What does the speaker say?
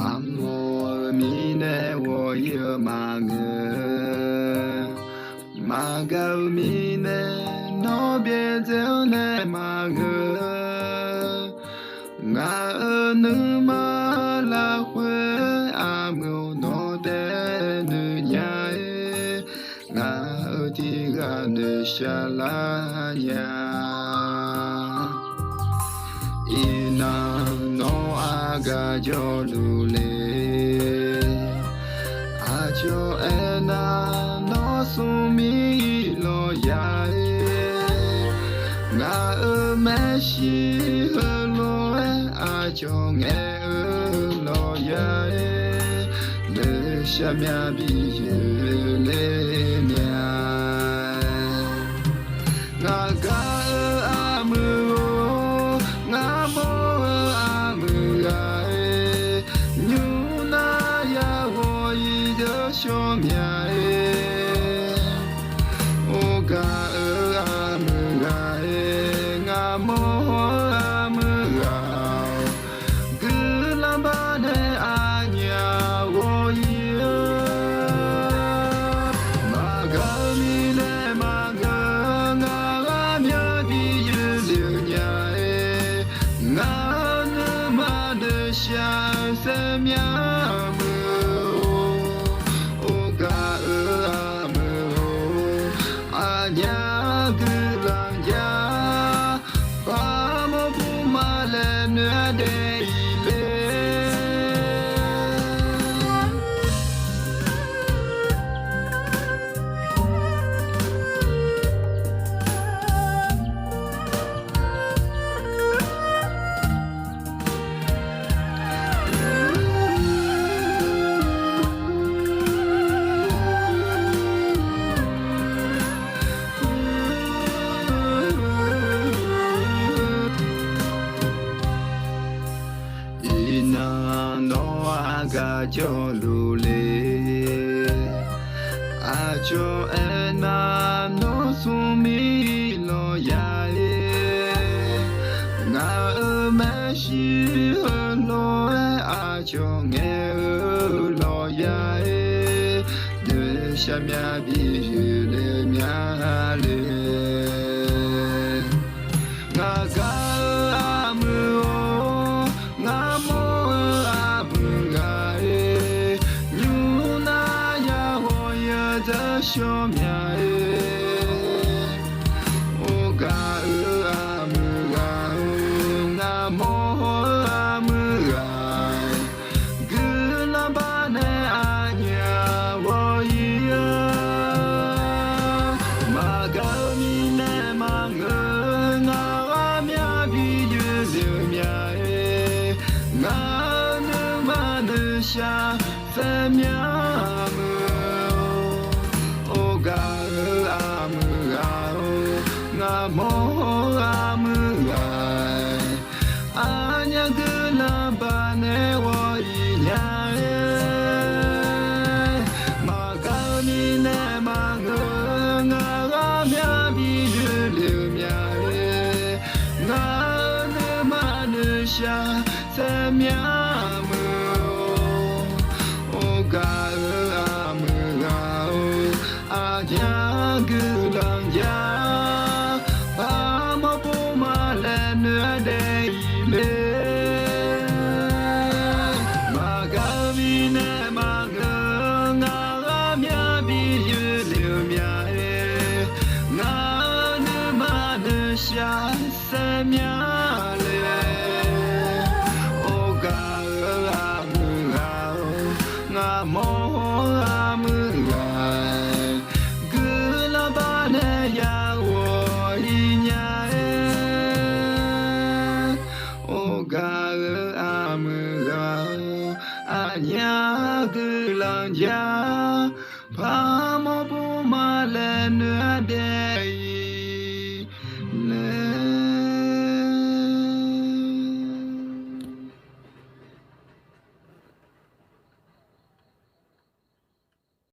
我迷呢，我也马个，马个迷呢，那边走呢马个，我能马拉回阿姆诺的女伢，我的个女下拉呀。Ina no aga jo lule ajo ena no sumi lo ya nga me shi lo ajo nge lo ya le sha mya bi le nya nga ga cho mẹ ô ga am ga nga mo am ga cứ làm ba ne a nhà wo ye ma ga mi ne ma ga nga mya bi ye liu nya nga ne ma de sha se mya ga cho lule ajo ena no sumi lo ya nga me shi lo ajo nge lo ya de sha mya bi le mya le nga ga show me o ga am ga na mo am ga gu la ba ne a nya wo ye ma ga mi ne ma nga mya bi ye liu mya nga ne ma ne sha se mya mo am ga anya gula ba ne wo nya ma ga ni ne ma nga mya bi le mya nga ne ma ne sha se mya o ga am ga anya gula ya se mya le o ga am ga nga mo am ga gu la ba ne ya wo nya o ga am ga anya gu la ja pa mo bu ma le ne de